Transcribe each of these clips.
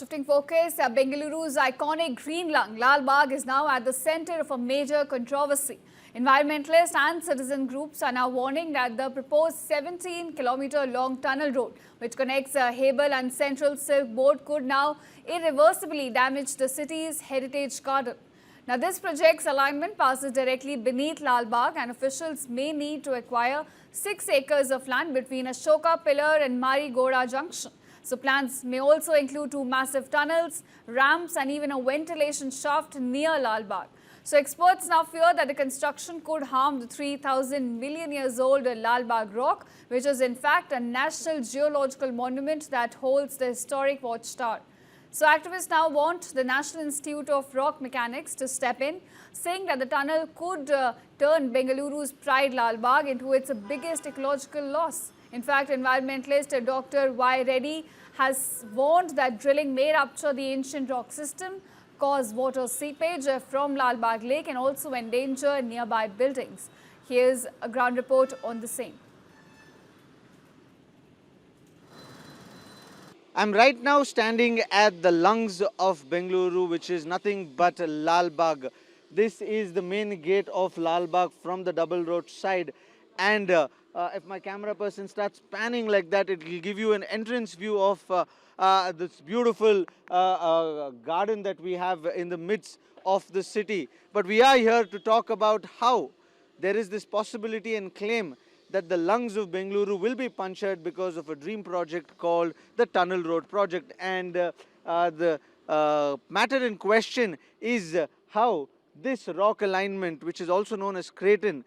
shifting focus, Bengaluru's iconic green lung, Lalbagh, is now at the center of a major controversy. Environmentalists and citizen groups are now warning that the proposed 17-kilometer-long tunnel road, which connects Hebbal and Central Silk Board, could now irreversibly damage the city's heritage garden. Now, this project's alignment passes directly beneath Lalbagh, and officials may need to acquire 6 acres of land between Ashoka Pillar and Marigoda Junction. So plans may also include 2 massive tunnels, ramps and even a ventilation shaft near Lalbagh. So experts now fear that the construction could harm the 3,000 million years old Lalbagh Rock, which is in fact a national geological monument that holds the historic watchtower. So activists now want the National Institute of Rock Mechanics to step in, saying that the tunnel could turn Bengaluru's pride Lalbagh into its biggest ecological loss. In fact, environmentalist Dr. Y. Reddy has warned that drilling may rupture the ancient rock system, cause water seepage from Lalbagh Lake and also endanger nearby buildings. Here's a ground report on the same. I'm right now standing at the lungs of Bengaluru, which is nothing but Lalbagh. This is the main gate of Lalbagh from the double road side, and if my camera person starts panning like that, it will give you an entrance view of this beautiful garden that we have in the midst of the city. But we are here to talk about how there is this possibility and claim that the lungs of Bengaluru will be punctured because of a dream project called the Tunnel Road Project. And the matter in question is how this rock alignment, which is also known as craton,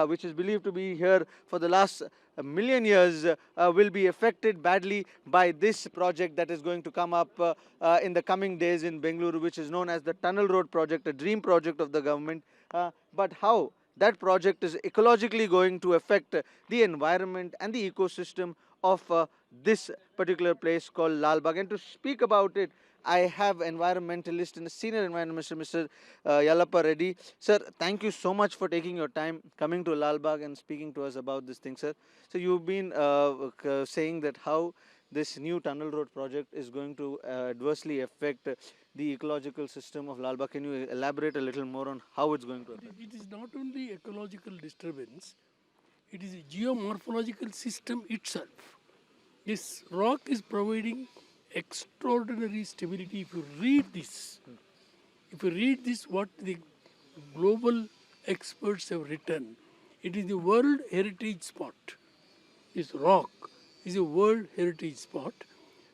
which is believed to be here for the last million years, will be affected badly by this project that is going to come up in the coming days in Bengaluru, which is known as the Tunnel Road Project, a dream project of the government. But how that project is ecologically going to affect the environment and the ecosystem of this particular place called Lalbagh. And to speak about it, I have environmentalist and a senior environmentalist, Mr. Yellappa Reddy. Sir, thank you so much for taking your time coming to Lalbagh and speaking to us about this thing, sir. So you've been saying that how this new tunnel road project is going to adversely affect the ecological system of Lalbagh. Can you elaborate a little more on how it's going to affect? It is not only ecological disturbance, it is a geomorphological system itself. This rock is providing extraordinary stability. If you read this, what the global experts have written, it is the World Heritage Spot. This rock is a World Heritage Spot.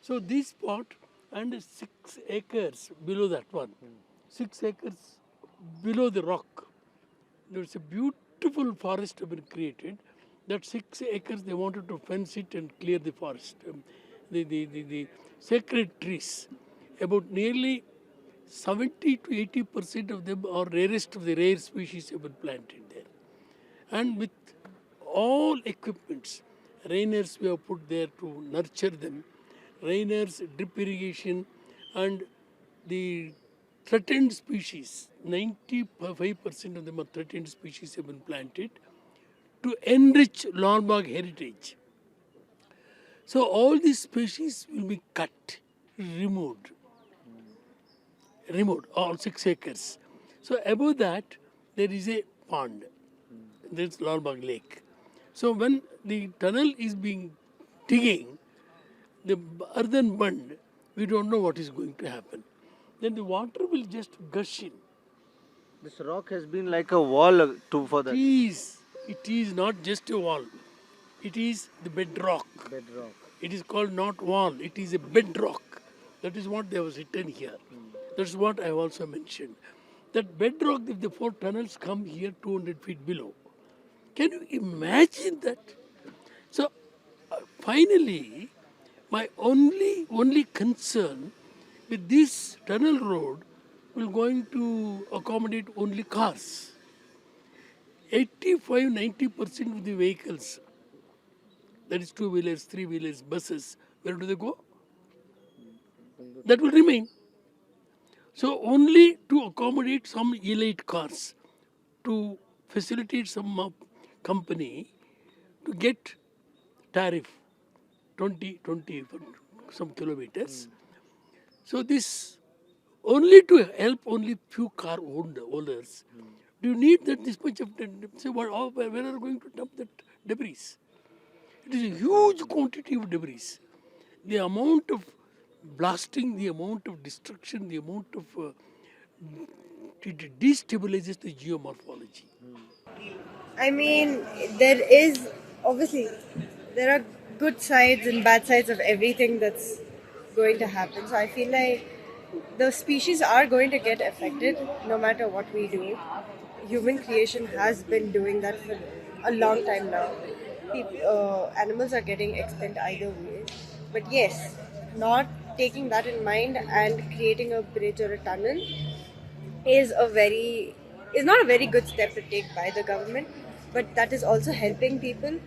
So this spot and 6 acres below that one, 6 acres below the rock, there's a beautiful forest have been created. That 6 acres they wanted to fence it and clear the forest, the sacred trees. About nearly 70 to 80% of them are rarest of the rare species have been planted there. And with all equipments, rainers we have put there to nurture them, rainers, drip irrigation, and the threatened species, 95% of them are threatened species have been planted to enrich Lalbagh heritage. So all these species will be cut, removed, all 6 acres. So above that there is a pond, that's Lalbagh Lake. So when the tunnel is being digging, the earthen bund, we don't know what is going to happen. Then the water will just gush in. This rock has been like a wall for that. It is not just a wall. It is the bedrock. Bedrock. It is called not wall. It is a bedrock. That is what they was written here. That's what I have also mentioned. That bedrock, if the 4 tunnels come here 200 feet below, can you imagine that? So finally, my only concern with this tunnel road will going to accommodate only cars. 85-90% of the vehicles, that is 2-wheelers, 3-wheelers, buses, where do they go? That will remain. So only to accommodate some elite cars, to facilitate some company to get tariff 20 for some kilometers. So this only to help only few car owners. Do you need that this much of say where are you going to dump that debris? It is a huge quantity of debris. The amount of blasting, the amount of destruction, the amount of it destabilizes the geomorphology. I mean, there is obviously there are good sides and bad sides of everything that's going to happen. So I feel like the species are going to get affected no matter what we do. Human creation has been doing that for a long time now. Animals are getting extinct either way. But yes, not taking that in mind and creating a bridge or a tunnel is not a very good step to take by the government, but that is also helping people.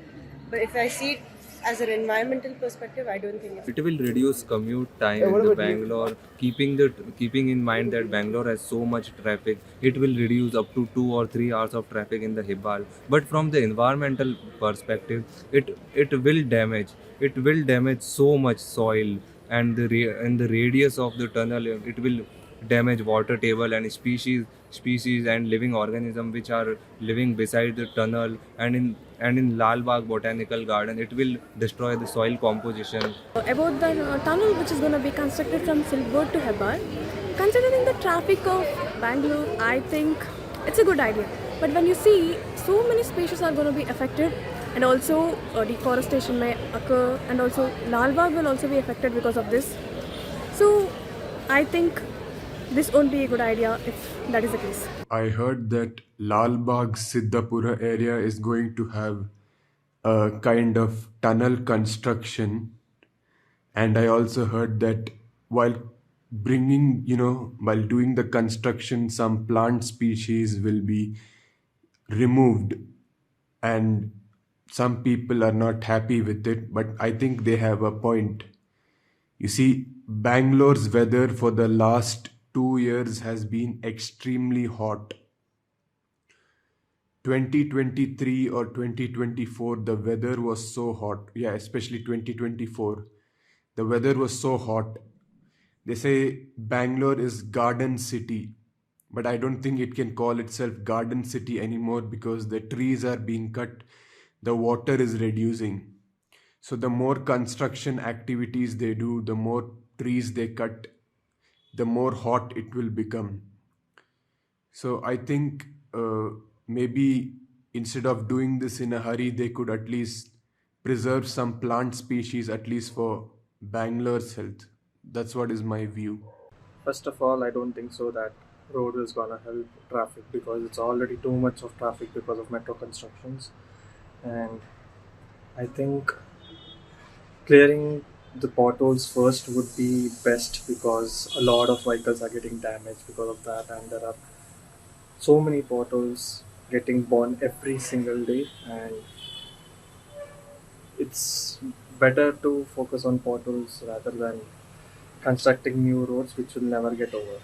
But if I see it as an environmental perspective, I don't think It will reduce commute time in the Bangalore, keeping in mind that Bangalore has so much traffic. It will reduce up to 2 or 3 hours of traffic in the Hebbal. But from the environmental perspective, it will damage so much soil, and the radius of the tunnel, it will damage water table and species and living organism which are living beside the tunnel, and in Lalbagh Botanical Garden it will destroy the soil composition. About the tunnel which is going to be constructed from Silver to Hebbal, considering the traffic of Bangalore, I think it's a good idea. But when you see so many species are going to be affected, and also deforestation may occur, and also Lalbagh will also be affected because of this. So I think this won't be a good idea if that is the case. I heard that Lalbagh Siddhapura area is going to have a kind of tunnel construction, and I also heard that while while doing the construction, some plant species will be removed, and some people are not happy with it, but I think they have a point. You see, Bangalore's weather for the last 2 years has been extremely hot. 2023 or 2024, the weather was so hot. Yeah, especially 2024. The weather was so hot. They say Bangalore is garden city, but I don't think it can call itself garden city anymore because the trees are being cut, the water is reducing. So the more construction activities they do, the more trees they cut, the more hot it will become. So I think maybe instead of doing this in a hurry, they could at least preserve some plant species, at least for Bangalore's health. That's what is my view. First of all, I don't think so that road is gonna help traffic because it's already too much of traffic because of metro constructions, and I think clearing the potholes first would be best because a lot of vehicles are getting damaged because of that, and there are so many potholes getting born every single day, and it's better to focus on potholes rather than constructing new roads which will never get over.